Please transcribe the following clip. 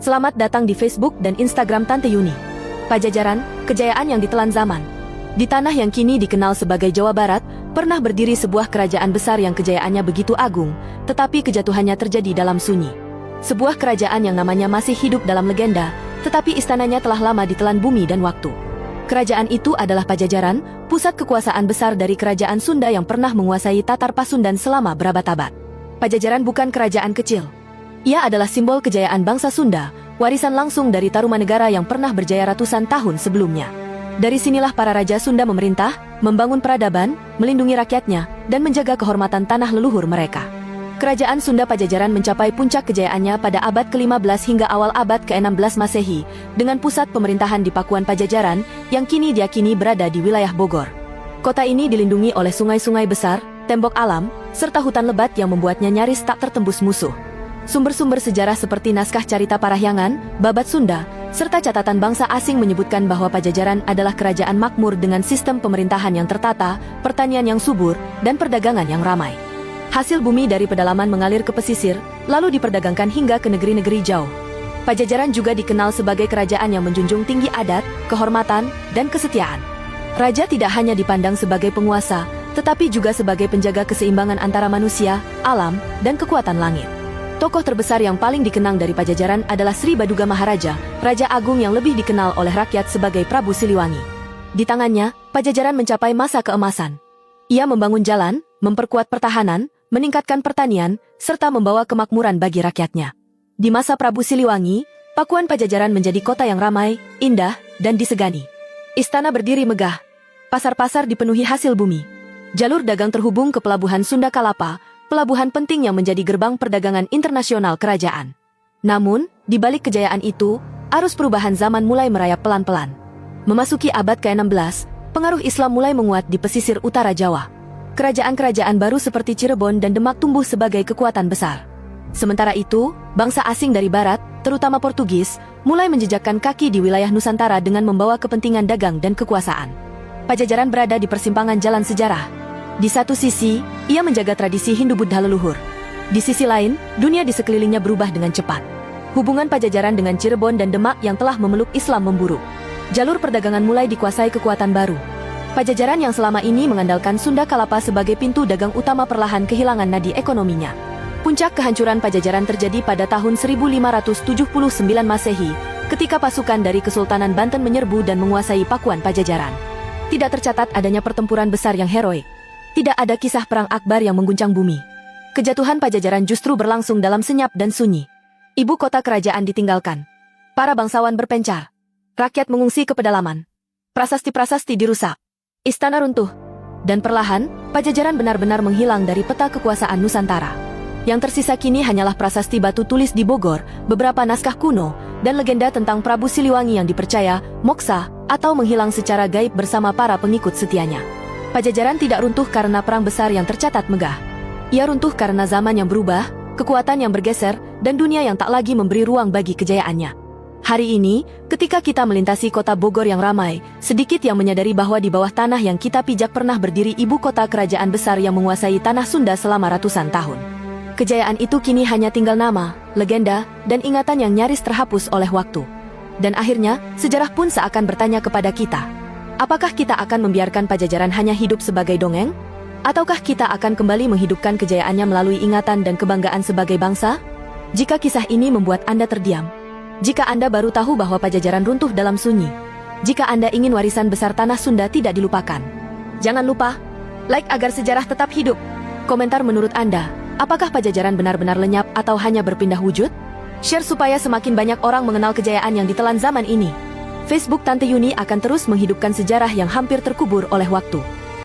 Selamat datang di Facebook dan Instagram Tante Yuni. Pajajaran, kejayaan yang ditelan zaman. Di tanah yang kini dikenal sebagai Jawa Barat, pernah berdiri sebuah kerajaan besar yang kejayaannya begitu agung, tetapi kejatuhannya terjadi dalam sunyi. Sebuah kerajaan yang namanya masih hidup dalam legenda, tetapi istananya telah lama ditelan bumi dan waktu. Kerajaan itu adalah Pajajaran, pusat kekuasaan besar dari kerajaan Sunda yang pernah menguasai Tatar Pasundan selama berabad-abad. Pajajaran bukan kerajaan kecil. Ia adalah simbol kejayaan bangsa Sunda, warisan langsung dari Tarumanegara yang pernah berjaya ratusan tahun sebelumnya. Dari sinilah para raja Sunda memerintah, membangun peradaban, melindungi rakyatnya, dan menjaga kehormatan tanah leluhur mereka. Kerajaan Sunda Pajajaran mencapai puncak kejayaannya pada abad ke-15 hingga awal abad ke-16 Masehi, dengan pusat pemerintahan di Pakuan Pajajaran, yang kini diyakini berada di wilayah Bogor. Kota ini dilindungi oleh sungai-sungai besar, tembok alam, serta hutan lebat yang membuatnya nyaris tak tertembus musuh. Sumber-sumber sejarah seperti naskah Carita Parahyangan, Babat Sunda, serta catatan bangsa asing menyebutkan bahwa Pajajaran adalah kerajaan makmur dengan sistem pemerintahan yang tertata, pertanian yang subur, dan perdagangan yang ramai. Hasil bumi dari pedalaman mengalir ke pesisir, lalu diperdagangkan hingga ke negeri-negeri jauh. Pajajaran juga dikenal sebagai kerajaan yang menjunjung tinggi adat, kehormatan, dan kesetiaan. Raja tidak hanya dipandang sebagai penguasa, tetapi juga sebagai penjaga keseimbangan antara manusia, alam, dan kekuatan langit. Tokoh terbesar yang paling dikenang dari Pajajaran adalah Sri Baduga Maharaja, Raja Agung yang lebih dikenal oleh rakyat sebagai Prabu Siliwangi. Di tangannya, Pajajaran mencapai masa keemasan. Ia membangun jalan, memperkuat pertahanan, meningkatkan pertanian, serta membawa kemakmuran bagi rakyatnya. Di masa Prabu Siliwangi, Pakuan Pajajaran menjadi kota yang ramai, indah, dan disegani. Istana berdiri megah. Pasar-pasar dipenuhi hasil bumi. Jalur dagang terhubung ke pelabuhan Sunda Kalapa, pelabuhan penting yang menjadi gerbang perdagangan internasional kerajaan. Namun, di balik kejayaan itu, arus perubahan zaman mulai merayap pelan-pelan. Memasuki abad ke-16, pengaruh Islam mulai menguat di pesisir utara Jawa. Kerajaan-kerajaan baru seperti Cirebon dan Demak tumbuh sebagai kekuatan besar. Sementara itu, bangsa asing dari barat, terutama Portugis, mulai menjejakkan kaki di wilayah Nusantara dengan membawa kepentingan dagang dan kekuasaan. Pajajaran berada di persimpangan jalan sejarah. Di satu sisi, ia menjaga tradisi Hindu-Buddha leluhur. Di sisi lain, dunia di sekelilingnya berubah dengan cepat. Hubungan Pajajaran dengan Cirebon dan Demak yang telah memeluk Islam memburuk. Jalur perdagangan mulai dikuasai kekuatan baru. Pajajaran yang selama ini mengandalkan Sunda Kalapa sebagai pintu dagang utama perlahan kehilangan nadi ekonominya. Puncak kehancuran Pajajaran terjadi pada tahun 1579 Masehi, ketika pasukan dari Kesultanan Banten menyerbu dan menguasai Pakuan Pajajaran. Tidak tercatat adanya pertempuran besar yang heroik. Tidak ada kisah perang akbar yang mengguncang bumi. Kejatuhan Pajajaran justru berlangsung dalam senyap dan sunyi. Ibu kota kerajaan ditinggalkan. Para bangsawan berpencar. Rakyat mengungsi ke pedalaman. Prasasti-prasasti dirusak. Istana runtuh. Dan perlahan, Pajajaran benar-benar menghilang dari peta kekuasaan Nusantara. Yang tersisa kini hanyalah prasasti batu tulis di Bogor, beberapa naskah kuno, dan legenda tentang Prabu Siliwangi yang dipercaya, moksa, atau menghilang secara gaib bersama para pengikut setianya. Pajajaran tidak runtuh karena perang besar yang tercatat megah. Ia runtuh karena zaman yang berubah, kekuatan yang bergeser, dan dunia yang tak lagi memberi ruang bagi kejayaannya. Hari ini, ketika kita melintasi kota Bogor yang ramai, sedikit yang menyadari bahwa di bawah tanah yang kita pijak pernah berdiri ibu kota kerajaan besar yang menguasai tanah Sunda selama ratusan tahun. Kejayaan itu kini hanya tinggal nama, legenda, dan ingatan yang nyaris terhapus oleh waktu. Dan akhirnya, sejarah pun seakan bertanya kepada kita. Apakah kita akan membiarkan Pajajaran hanya hidup sebagai dongeng? Ataukah kita akan kembali menghidupkan kejayaannya melalui ingatan dan kebanggaan sebagai bangsa? Jika kisah ini membuat Anda terdiam, jika Anda baru tahu bahwa Pajajaran runtuh dalam sunyi, jika Anda ingin warisan besar tanah Sunda tidak dilupakan, jangan lupa like agar sejarah tetap hidup. Komentar menurut Anda, apakah Pajajaran benar-benar lenyap atau hanya berpindah wujud? Share supaya semakin banyak orang mengenal kejayaan yang ditelan zaman ini. Facebook Tante Yuni akan terus menghidupkan sejarah yang hampir terkubur oleh waktu.